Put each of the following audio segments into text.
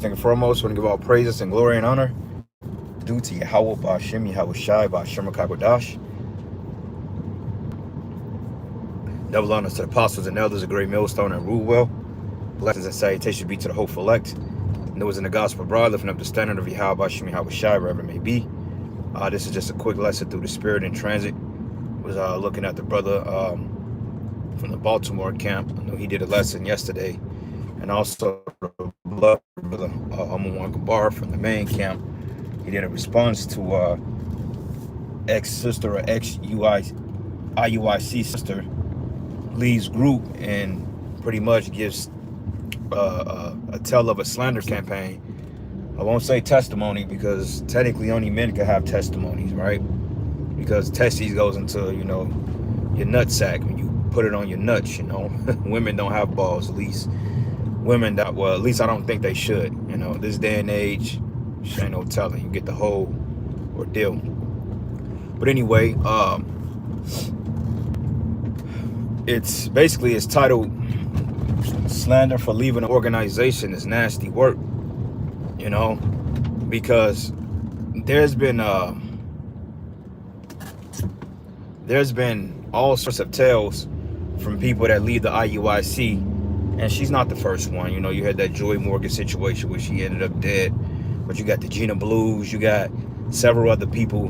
thing and foremost, I want to give all praises and glory and honor due to Yahweh Ba'Shem, Yahweh Shai, Ba'Shem Kakodash. Double honors to the apostles and elders, a great millstone and rule well. Blessings and salutations be to the hopeful elect. And those in the gospel abroad, lifting up the standard of Yahweh Ba'Shem, Yahweh Shai, wherever it may be. This is just a quick lesson through the spirit in transit. Was looking at the brother from the Baltimore camp. I know he did a lesson yesterday. And also the brother Amun Gabar from the main camp. He did a response to ex-sister or ex-IUIC sister Lee's group, and pretty much gives a tell of a slander campaign. I won't say testimony because technically only men can have testimonies, right? Because testes goes into, you know, your nutsack when you put it on your nuts, you know. Women don't have balls, at least. Women that, well, at least I don't think they should, you know. This day and age, ain't no telling. You get the whole ordeal. But anyway, it's basically, it's titled Slander for Leaving an Organization is Nasty Work, you know, because there's been all sorts of tales from people that leave the IUIC, and she's not the first one. You know, you had that Joy Morgan situation where she ended up dead, but you got the Gina Blues, you got several other people,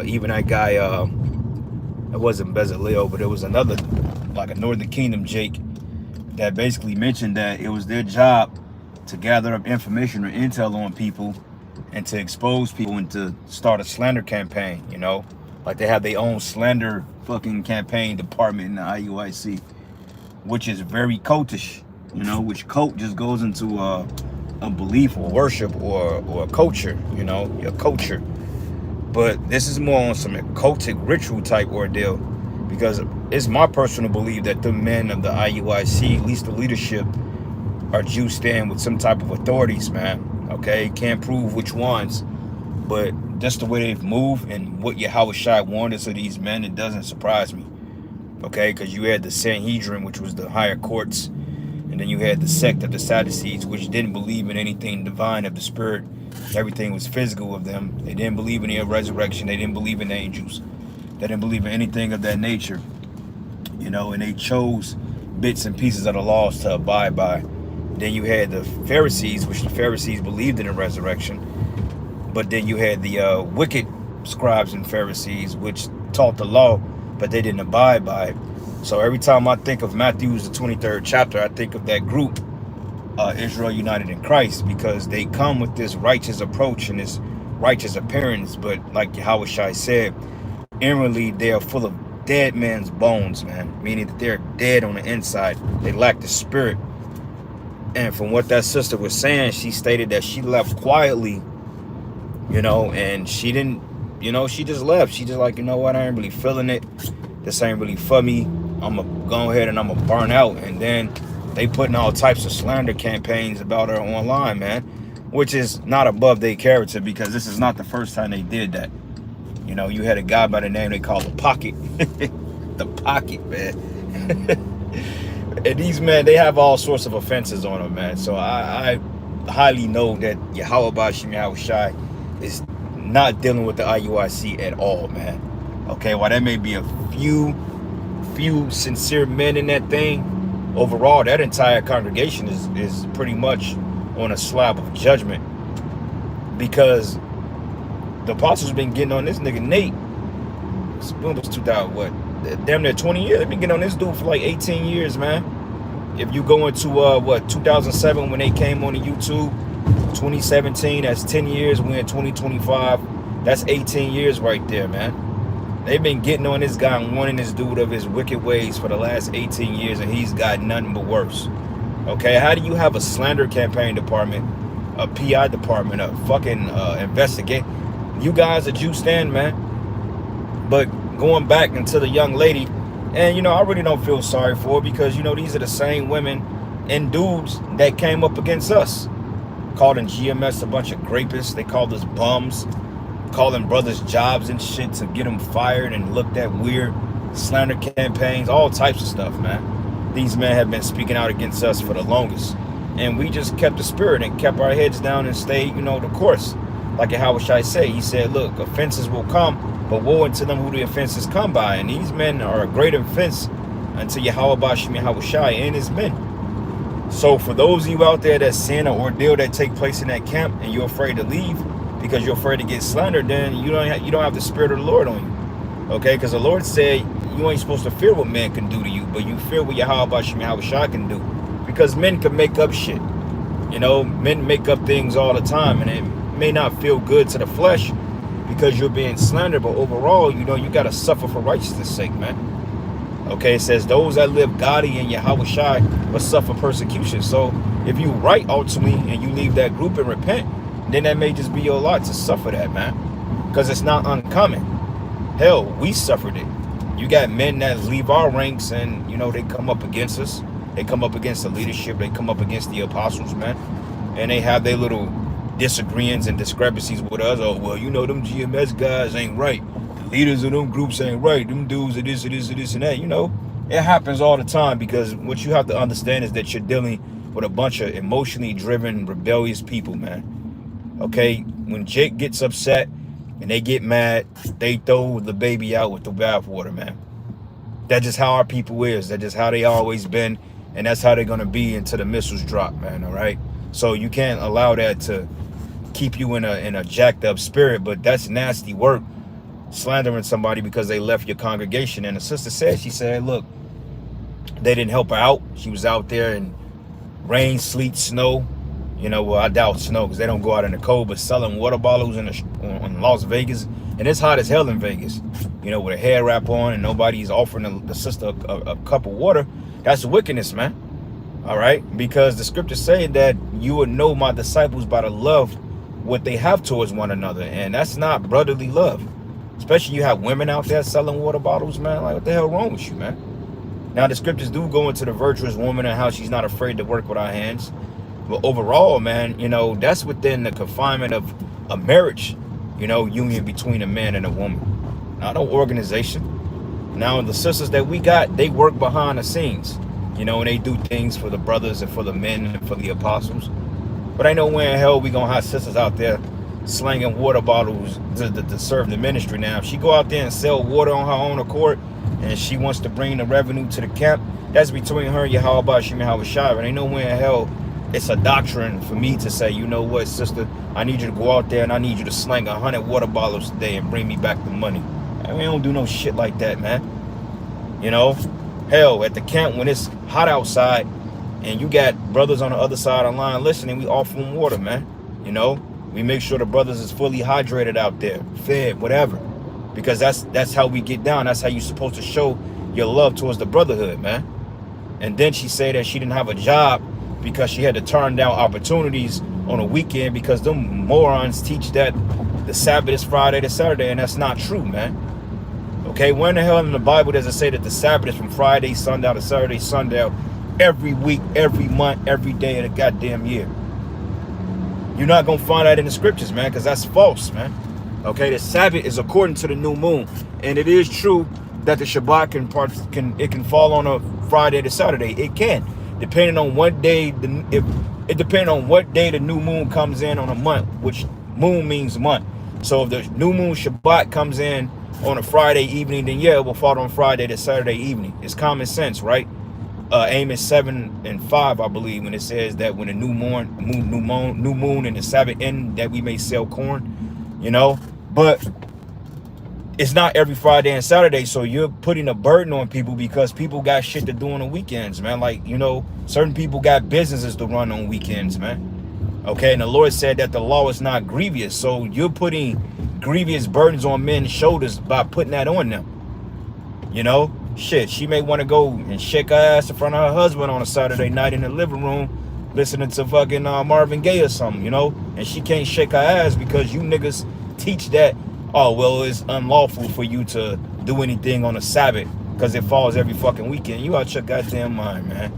even that guy, it wasn't Bezalel, but it was another, like a Northern Kingdom Jake, that basically mentioned that it was their job to gather up information or intel on people and to expose people and to start a slander campaign, you know? Like they have their own slander fucking campaign department in the IUIC, which is very cultish, you know, which cult just goes into a belief or worship or a culture, you know, your culture. But this is more on some occultic ritual type ordeal, because it's my personal belief that the men of the IUIC, at least the leadership, are juiced in with some type of authorities, man. Okay, can't prove which ones, but just the way they've moved and what Yahweh Shai wanted of these men, it doesn't surprise me. Okay, because you had the Sanhedrin, which was the higher courts, and then you had the sect of the Sadducees, which didn't believe in anything divine of the spirit. Everything was physical of them. They didn't believe in the resurrection. They didn't believe in angels. They didn't believe in anything of that nature, you know, and they chose bits and pieces of the laws to abide by. Then you had the Pharisees, which the Pharisees believed in the resurrection. But then you had the wicked scribes and Pharisees, which taught the law, but they didn't abide by it. So every time I think of Matthew's the 23rd chapter, I think of that group, Israel United in Christ, because they come with this righteous approach and this righteous appearance. But like Yahweh Shai said, inwardly they are full of dead man's bones, man, meaning that they're dead on the inside. They lack the spirit. And from what that sister was saying, she stated that she left quietly, you know, and she didn't, you know, she just left. She just like, you know what, I ain't really feeling it. This ain't really for me. I'm going to go ahead and I'm going to burn out. And then they putting all types of slander campaigns about her online, man, which is not above their character, because this is not the first time they did that. You know, you had a guy by the name they call the Pocket. The Pocket, man. And these men, they have all sorts of offenses on them, man. So I highly know that Yahweh Ba'Shem Yahweh Shai is not dealing with the IUIC at all, man. Okay, while there may be a few sincere men in that thing, overall, that entire congregation is pretty much on a slab of judgment, because the apostles been getting on this nigga Nate. When was 2000, what? Damn near 20 years. They've been getting on this dude for like 18 years, man. If you go into, 2007 when they came on the YouTube, 2017, that's 10 years. We're in 2025. That's 18 years right there, man. They've been getting on this guy and warning this dude of his wicked ways for the last 18 years, and he's got nothing but worse. Okay, how do you have a slander campaign department, a PI department, a fucking investigate? You guys are juiced in, man. But going back into the young lady, and, you know, I really don't feel sorry for her, because, you know, these are the same women and dudes that came up against us. Calling GMS a bunch of grapists. They called us bums. Calling brothers jobs and shit to get them fired and looked at weird. Slander campaigns, all types of stuff, man. These men have been speaking out against us for the longest. And we just kept the spirit and kept our heads down and stayed, the course. Like how should I say? He said, look, offenses will come, but woe unto them who the offenses come by. And these men are a great offense unto Yahweh Bashim Yahweh Shai and his men. So for those of you out there that sin or ordeal that take place in that camp and you're afraid to leave because you're afraid to get slandered, then you don't have the spirit of the Lord on you. Okay? Because the Lord said you ain't supposed to fear what man can do to you, but you fear what Yahweh Bashim Yahweh Shai can do. Because men can make up shit. Men make up things all the time, and it may not feel good to the flesh because you're being slandered, but overall, you got to suffer for righteousness' sake, man. Okay, it says those that live godly in Yahweh Shai will suffer persecution. So if you right ultimately and you leave that group and repent, then that may just be your lot to suffer that, man. Because it's not uncommon. Hell, we suffered it. You got men that leave our ranks and, they come up against us. They come up against the leadership. They come up against the apostles, man. And they have their little disagreements and discrepancies with us. Oh, well, them GMS guys ain't right. The leaders of them groups ain't right. Them dudes are this, and this, and this, and that. It happens all the time because what you have to understand is that you're dealing with a bunch of emotionally driven, rebellious people, man. Okay? When Jake gets upset and they get mad, they throw the baby out with the bathwater, man. That's just how our people is. That's just how they always been. And that's how they're going to be until the missiles drop, man, all right? So you can't allow that to keep you in a jacked up spirit, but that's nasty work, slandering somebody because they left your congregation. And the sister said, she said, look, they didn't help her out. She was out there in rain, sleet, snow. Well, I doubt snow because they don't go out in the cold, but selling water bottles in Las Vegas. And it's hot as hell in Vegas, with a hair wrap on and nobody's offering the sister a cup of water. That's wickedness, man. All right? Because the scriptures say that you would know my disciples by the love what they have towards one another. And that's not brotherly love. Especially you have women out there selling water bottles, man. Like, what the hell wrong with you, man? Now, the scriptures do go into the virtuous woman and how she's not afraid to work with our hands. But overall, man, that's within the confinement of a marriage, union between a man and a woman. Not no organization. Now, the sisters that we got, they work behind the scenes, and they do things for the brothers and for the men and for the apostles. But I know where in hell we going to have sisters out there slanging water bottles to serve the ministry. Now, if she go out there and sell water on her own accord and she wants to bring the revenue to the camp, that's between her and Yahweh Bashim Yahweh Shai. But I know where in hell it's a doctrine for me to say, you know what, sister, I need you to go out there and I need you to slang 100 water bottles today and bring me back the money. We don't do no shit like that, man. Hell, at the camp when it's hot outside and you got brothers on the other side of the line listening, we offer them water, man. We make sure the brothers is fully hydrated out there, fed, whatever. Because that's how we get down. That's how you're supposed to show your love towards the brotherhood, man. And then she said that she didn't have a job because she had to turn down opportunities on a weekend because them morons teach that the Sabbath is Friday to Saturday, and that's not true, man. Okay, where in the hell in the Bible does it say that the Sabbath is from Friday sundown to Saturday sundown every week, every month, every day of the goddamn year? You're not going to find that in the scriptures, man, because that's false, man. Okay, the Sabbath is according to the new moon. And it is true that the Shabbat can fall on a Friday to Saturday. It can, depending on what day depending on what day the new moon comes in on a month, which moon means month. So if the new moon Shabbat comes in on a Friday evening, then yeah, it will fall on Friday to Saturday evening. It's common sense, right? Amos 7 and 5, I believe, when it says that when the new moon and the Sabbath end, that we may sell corn, But it's not every Friday and Saturday, so you're putting a burden on people because people got shit to do on the weekends, man. Like, certain people got businesses to run on weekends, man. Okay, and the Lord said that the law is not grievous, so you're putting grievous burdens on men's shoulders by putting that on them. Shit, she may want to go and shake her ass in front of her husband on a Saturday night in the living room listening to fucking Marvin Gaye or something, and she can't shake her ass because you niggas teach that, oh, well, it's unlawful for you to do anything on a Sabbath because it falls every fucking weekend. You out your goddamn mind, man.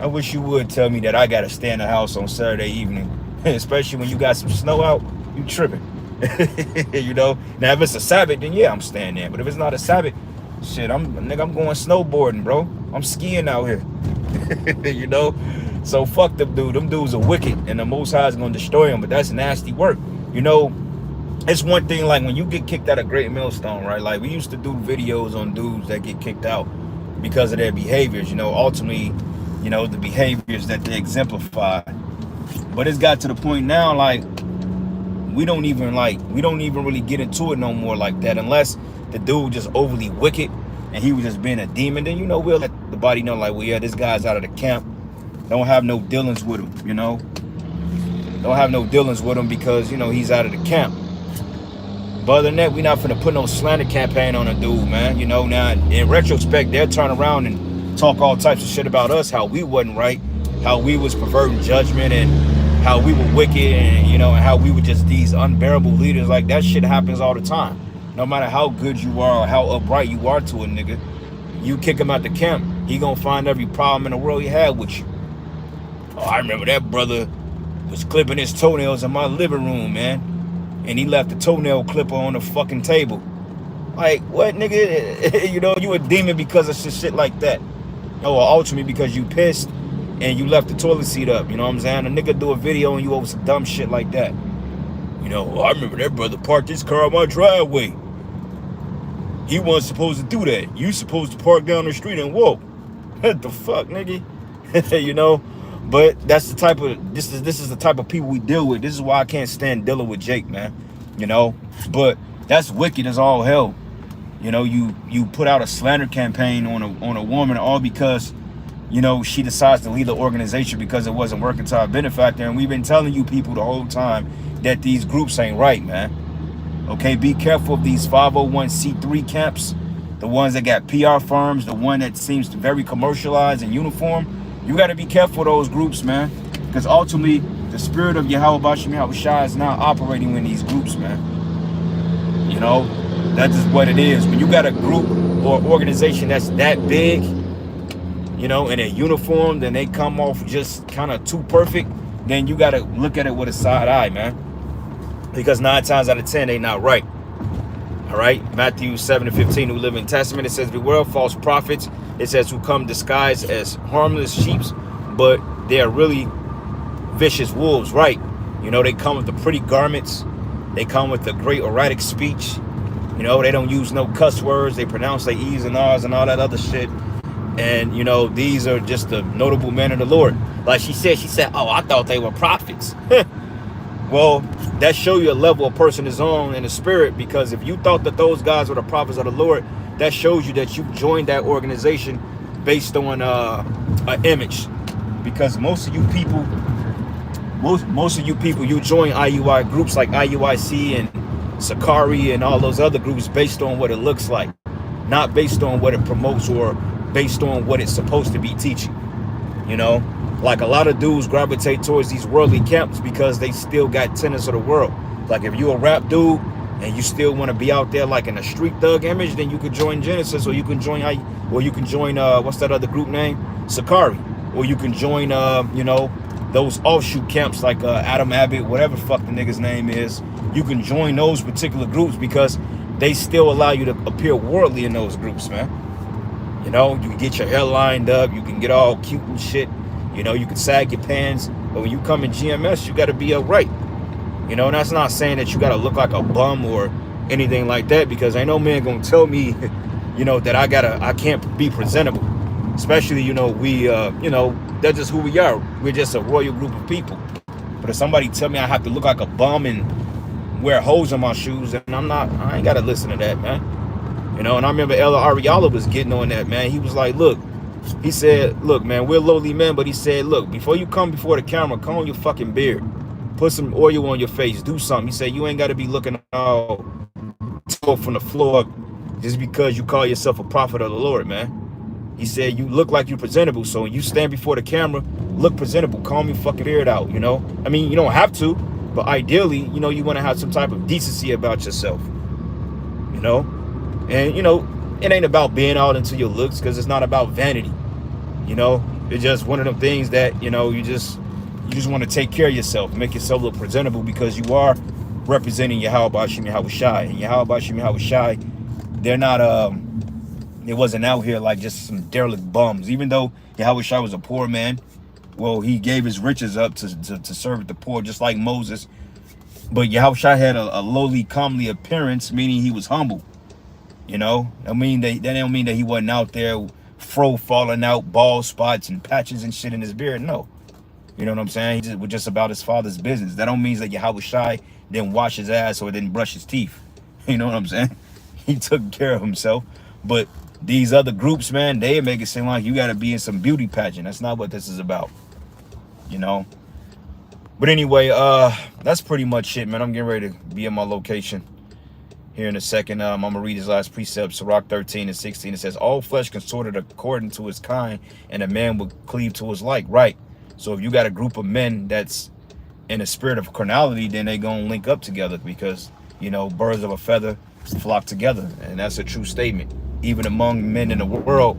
I wish you would tell me that I gotta stay in the house on Saturday evening, especially when you got some snow out. You tripping. Now if it's a Sabbath, then yeah, I'm staying there. But if it's not a Sabbath, shit, I'm going snowboarding, bro. I'm skiing out here. So fuck them dude. Them dudes are wicked, and the Most High is gonna destroy them. But that's nasty work. You know, it's one thing like when you get kicked out of Great Millstone, right? Like we used to do videos on dudes that get kicked out because of their behaviors. You know, ultimately, you know, the behaviors that they exemplify. But it's got to the point now, like we don't even really get into it no more like that, unless the dude just overly wicked and he was just being a demon. Then, you know, we'll let the body know, like, well, yeah, this guy's out of the camp. Don't have no dealings with him, you know. Don't have no dealings with him because, you know, he's out of the camp. But other than that, we're not finna put no slander campaign on a dude, man. You know, now in retrospect, they'll turn around and talk all types of shit about us, how we wasn't right, how we was perverting judgment, and how we were wicked, and, you know, and how we were just these unbearable leaders. Like, that shit happens all the time. No matter how good you are or how upright you are to a nigga, you kick him out the camp, he gonna find every problem in the world he had with you. Oh, I remember that brother was clipping his toenails in my living room, man. And he left the toenail clipper on the fucking table. Like, what, nigga? You know, you a demon because of shit like that. Oh, well, ultimately because you pissed and you left the toilet seat up. You know what I'm saying? A nigga do a video on you over some dumb shit like that. You know, oh, I remember that brother parked his car on my driveway. He wasn't supposed to do that. You supposed to park down the street and walk. What the fuck, nigga? You know? But that's the type of, this is the type of people we deal with. This is why I can't stand dealing with Jake, man. You know? But that's wicked as all hell. You know, you put out a slander campaign on a woman, all because, you know, she decides to leave the organization because it wasn't working to our benefactor. And we've been telling you people the whole time that these groups ain't right, man. Okay, be careful of these 501c3 camps, the ones that got PR firms, the one that seems very commercialized and uniform. You got to be careful of those groups, man, because ultimately the spirit of Yahweh Bashim Yahushua is now operating in these groups, man. You know, that's just what it is. When you got a group or organization that's that big, you know, and a uniform, then they come off just kind of too perfect, then you got to look at it with a side eye, man. Because 9 times out of 10, they not right. All right? Matthew 7:15, New Living Testament, it says, beware of false prophets. It says, who come disguised as harmless sheep, but they are really vicious wolves, right? You know, they come with the pretty garments. They come with the great erratic speech. You know, they don't use no cuss words. They pronounce their E's and R's and all that other shit. And, you know, these are just the notable men of the Lord. Like she said, oh, I thought they were prophets. Well, that show you a level a person is on in the spirit, because if you thought that those guys were the prophets of the Lord, that shows you that you joined that organization based on an image. Because most of you people, you join IUI groups like IUIC and Sakari and all those other groups based on what it looks like, not based on what it promotes or based on what it's supposed to be teaching. You know, like a lot of dudes gravitate towards these worldly camps because they still got tenets of the world. Like if you're a rap dude and you still want to be out there like in a street thug image, then you could join Genesis, or you can join what's that other group name? Sakari. Or you can join you know, those offshoot camps like Adam Abbott, whatever the fuck the nigga's name is. You can join those particular groups because they still allow you to appear worldly in those groups, man. You know, you can get your hair lined up, you can get all cute and shit. You know, you can sag your pants, but when you come in GMS, you got to be upright. You know, and that's not saying that you got to look like a bum or anything like that, because ain't no man gonna tell me, you know, that I can't be presentable. Especially, you know, we, you know, that's just who we are. We're just a royal group of people. But if somebody tell me I have to look like a bum and wear holes in my shoes, then I ain't got to listen to that, man. You know, and I remember Ella Ariala was getting on that, man. He was like, look, he said, look, man, we're lowly men, but he said, look, before you come before the camera, comb your fucking beard. Put some oil on your face. Do something. He said, you ain't got to be looking all tall from the floor just because you call yourself a prophet of the Lord, man. He said, you look like you're presentable. So when you stand before the camera, look presentable. Comb your fucking beard out, you know? I mean, you don't have to, but ideally, you know, you want to have some type of decency about yourself, you know? And, you know, it ain't about being out into your looks, because it's not about vanity. You know, it's just one of them things that, you know, you just want to take care of yourself, make yourself look presentable, because you are representing Yahweh Bashim Yahushai. And Yahweh Bashim Yahushai, they're not, it wasn't out here like just some derelict bums. Even though Yahushai was a poor man, Well, he gave his riches up to serve the poor, just like Moses. But Yahushua had a lowly, comely appearance, meaning he was humble. You know, I mean, that don't mean that he wasn't out there, fro falling out, bald spots and patches and shit in his beard. No, you know what I'm saying? He was just about his father's business. That don't mean that Yahushua didn't wash his ass or didn't brush his teeth. You know what I'm saying? He took care of himself. But these other groups, man, they make it seem like you got to be in some beauty pageant. That's not what this is about. You know. But anyway, that's pretty much it, man. I'm getting ready to be in my location here in a second. I'm gonna read his last precept, Sirach 13:16. It says, all flesh consorted according to his kind, and a man will cleave to his like. Right. So if you got a group of men that's in a spirit of carnality, then they gonna link up together, because, you know, birds of a feather flock together. And that's a true statement. Even among men in the world,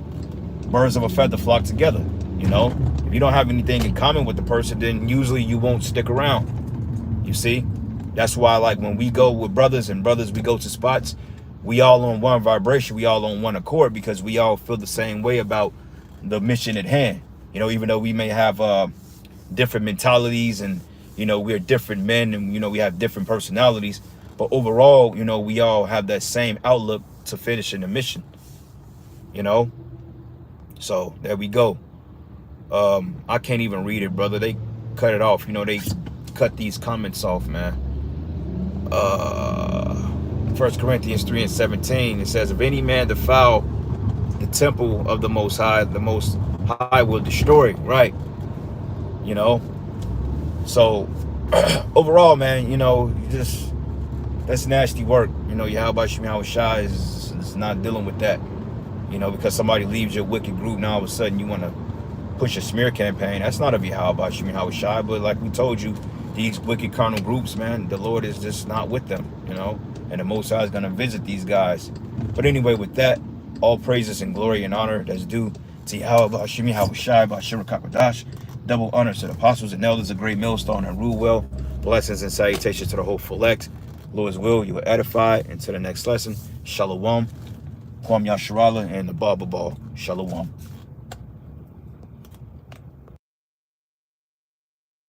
birds of a feather flock together. You know, if you don't have anything in common with the person, then usually you won't stick around. You see? That's why, like, when we go with brothers, we go to spots, we all on one vibration, we all on one accord, because we all feel the same way about the mission at hand. You know, even though we may have different mentalities, and, you know, we're different men, and, you know, we have different personalities, but overall, you know, we all have that same outlook to finishing the mission. You know? So there we go. I can't even read it, brother. They cut it off. You know, they cut these comments off, man. 1 Corinthians 3:17, it says, if any man defile the temple of the Most High will destroy. Right. You know. So overall, man, you know, that's nasty work. You know, Yahushua is not dealing with that. You know, because somebody leaves your wicked group, now all of a sudden you want to push a smear campaign. That's not of Yahushua. But like we told you, these wicked carnal groups, man, the Lord is just not with them, you know, and the Most High is going to visit these guys. But anyway, with that, all praises and glory and honor that's due to Yahushua, double honor to the apostles and elders, a great millstone and rule well. Blessings and salutations to the whole elect. Lord's will, you are edified. Until the next lesson, Shalom, Kwam Yasharala, and the Baba Ball. Shalom.